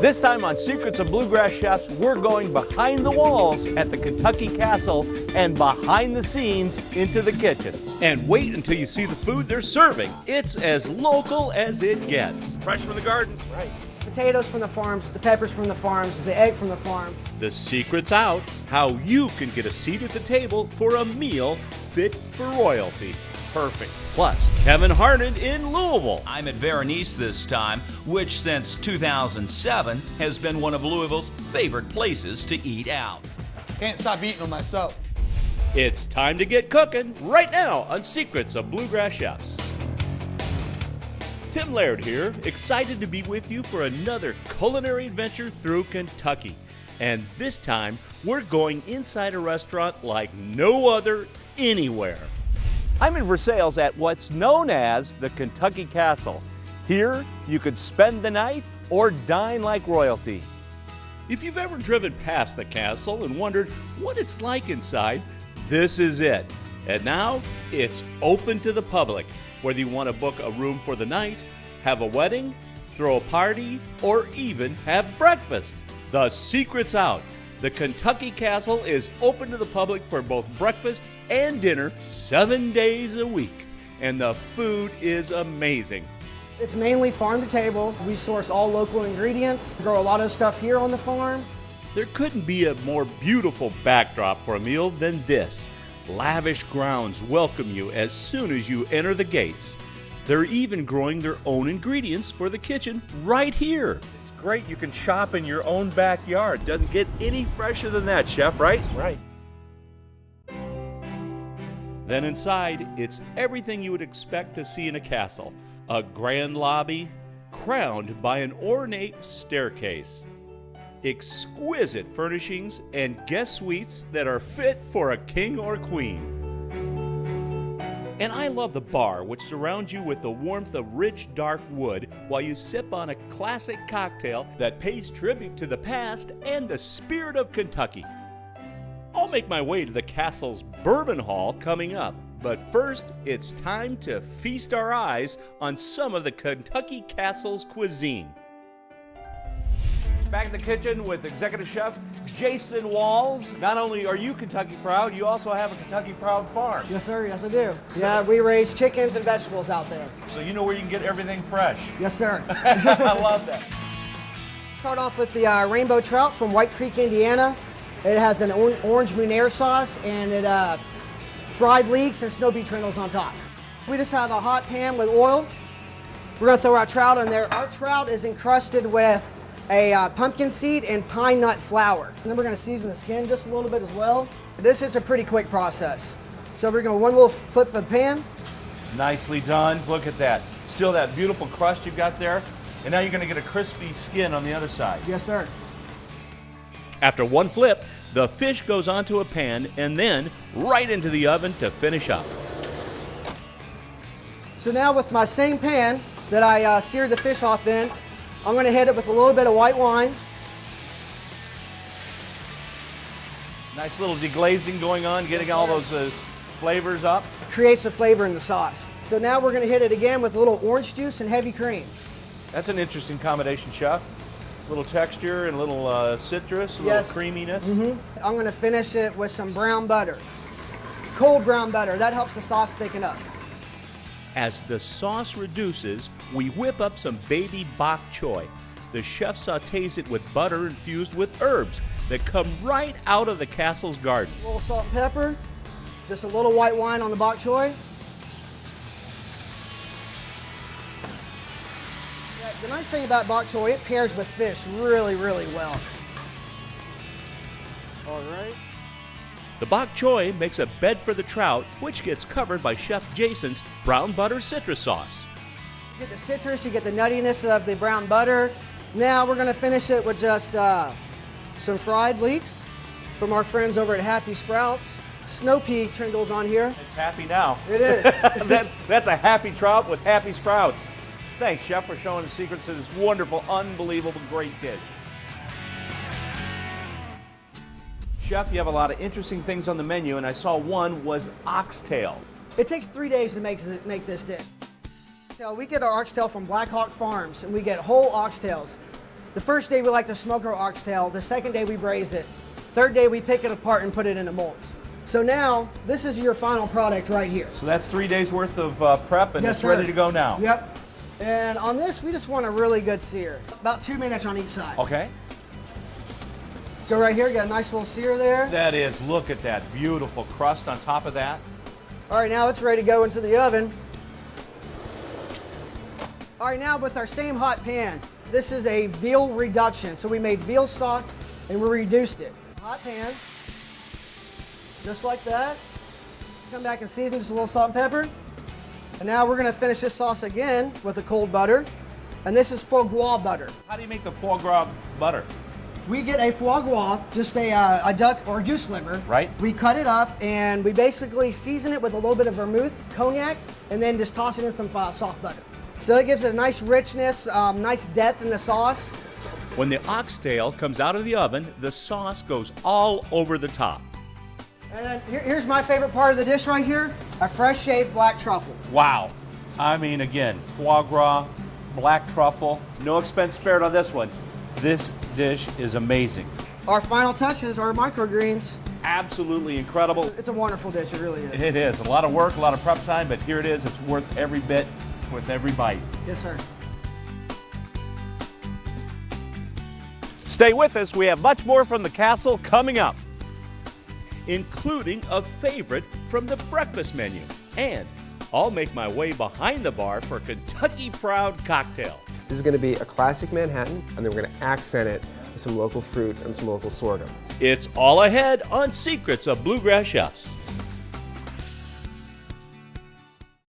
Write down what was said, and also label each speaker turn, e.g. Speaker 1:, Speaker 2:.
Speaker 1: This time on Secrets of Bluegrass Chefs, we're going behind the walls at the Kentucky Castle and behind the scenes into the kitchen. And wait until you see the food they're serving. It's as local as it gets. Fresh from the garden.
Speaker 2: Right. Potatoes from the farms, the peppers from the farms, the egg from the farm.
Speaker 1: The secret's out, how you can get a seat at the table for a meal fit for royalty. Perfect. Plus, Kevin Harden in Louisville.
Speaker 3: I'm at Berenice this time, which since 2007 has been one of Louisville's favorite places to eat out.
Speaker 4: Can't stop eating them myself.
Speaker 1: It's time to get cooking right now on Secrets of Bluegrass Chefs. Tim Laird here, excited to be with you for another culinary adventure through Kentucky. And this time, we're going inside a restaurant like no other anywhere. I'm in Versailles at what's known as the Kentucky Castle. Here, you could spend the night or dine like royalty. If you've ever driven past the castle and wondered what it's like inside, this is it. And now, it's open to the public, whether you want to book a room for the night, have a wedding, throw a party, or even have breakfast. The secret's out. The Kentucky Castle is open to the public for both breakfast and dinner 7 days a week. And the food is amazing.
Speaker 2: It's mainly farm to table. We source all local ingredients, grow a lot of stuff here on the farm.
Speaker 1: There couldn't be a more beautiful backdrop for a meal than this. Lavish grounds welcome you as soon as you enter the gates. They're even growing their own ingredients for the kitchen right here. It's great, you can shop in your own backyard. Doesn't get any fresher than that, Chef, right?
Speaker 2: Right.
Speaker 1: Then inside, it's everything you would expect to see in a castle. A grand lobby, crowned by an ornate staircase. Exquisite furnishings and guest suites that are fit for a king or queen. And I love the bar, which surrounds you with the warmth of rich, dark wood while you sip on a classic cocktail that pays tribute to the past and the spirit of Kentucky. I'll make my way to the castle's Bourbon Hall coming up, but first, it's time to feast our eyes on some of the Kentucky Castle's cuisine. Back in the kitchen with Executive Chef Jason Walls. Not only are you Kentucky proud, you also have a Kentucky proud farm.
Speaker 2: Yes, sir. Yes, I do. Yeah, we raise chickens and vegetables out there.
Speaker 1: So you know where you can get everything fresh.
Speaker 2: Yes, sir.
Speaker 1: I love that.
Speaker 2: Start off with the rainbow trout from White Creek, Indiana. It has an orange Munir sauce and it fried leeks and snow pea trindles on top. We just have a hot pan with oil. We're gonna throw our trout in there. Our trout is encrusted with a pumpkin seed and pine nut flour. And then we're gonna season the skin just a little bit as well. This is a pretty quick process. So we're gonna one little flip of the pan.
Speaker 1: Nicely done. Look at that. Still that beautiful crust you've got there. And now you're gonna get a crispy skin on the other side.
Speaker 2: Yes, sir.
Speaker 1: After one flip, the fish goes onto a pan and then right into the oven to finish up.
Speaker 2: So now with my same pan that I seared the fish off in, I'm going to hit it with a little bit of white wine.
Speaker 1: Nice little deglazing going on, getting all those flavors up.
Speaker 2: Creates the flavor in the sauce. So now we're going to hit it again with a little orange juice and heavy cream.
Speaker 1: That's an interesting combination, Chef. A little texture and a little citrus, a little creaminess.
Speaker 2: I'm going to finish it with some brown butter. Cold brown butter. That helps the sauce thicken up.
Speaker 1: As the sauce reduces, we whip up some baby bok choy. The chef sautés it with butter infused with herbs that come right out of the castle's garden.
Speaker 2: A little salt and pepper, just a little white wine on the bok choy. Yeah, the nice thing about bok choy, it pairs with fish really, really well. All right.
Speaker 1: The bok choy makes a bed for the trout, which gets covered by Chef Jason's brown butter citrus sauce.
Speaker 2: You get the citrus, you get the nuttiness of the brown butter. Now we're going to finish it with just some fried leeks from our friends over at Happy Sprouts. Snow pea trindles on here.
Speaker 1: It's happy now.
Speaker 2: It is.
Speaker 1: That's a happy trout with happy sprouts. Thanks, Chef, for showing the secrets to this wonderful, unbelievable, great dish. Chef, you have a lot of interesting things on the menu, and I saw one was oxtail.
Speaker 2: It takes 3 days to make this dish. So we get our oxtail from Black Hawk Farms, and we get whole oxtails. The first day we like to smoke our oxtail. The second day we braise it. Third day we pick it apart and put it into molds. So now, this is your final product right here.
Speaker 1: So that's 3 days worth of prep, and
Speaker 2: Yes,
Speaker 1: it's
Speaker 2: sir.
Speaker 1: ready to go now.
Speaker 2: Yep. And on this, we just want a really good sear. About 2 minutes on each side.
Speaker 1: Okay.
Speaker 2: Go right here, got a nice little sear there.
Speaker 1: That is, look at that beautiful crust on top of that.
Speaker 2: All right, now it's ready to go into the oven. All right, now with our same hot pan, this is a veal reduction. So we made veal stock and we reduced it. Hot pan, just like that. Come back and season, just a little salt and pepper. And now we're gonna finish this sauce again with a cold butter. And this is foie gras butter.
Speaker 1: How do you make the foie gras butter?
Speaker 2: We get a foie gras, just a duck or goose liver.
Speaker 1: Right.
Speaker 2: We cut it up and we basically season it with a little bit of vermouth, cognac, and then just toss it in some soft butter. So that gives it a nice richness, nice depth in the sauce.
Speaker 1: When the oxtail comes out of the oven, the sauce goes all over the top.
Speaker 2: And then here's my favorite part of the dish right here, a fresh shaved black truffle.
Speaker 1: Wow. I mean, again, foie gras, black truffle, no expense spared on this one. This dish is amazing.
Speaker 2: Our final touches are microgreens.
Speaker 1: Absolutely incredible.
Speaker 2: It's a wonderful dish, it really is.
Speaker 1: It is. A lot of work, a lot of prep time, but here it is. It's worth every bit, worth every bite.
Speaker 2: Yes, sir.
Speaker 1: Stay with us. We have much more from the castle coming up, including a favorite from the breakfast menu. And I'll make my way behind the bar for Kentucky Proud Cocktail.
Speaker 5: This is going to be a classic Manhattan, and then we're going to accent it with some local fruit and some local sorghum.
Speaker 1: It's all ahead on Secrets of Bluegrass Chefs.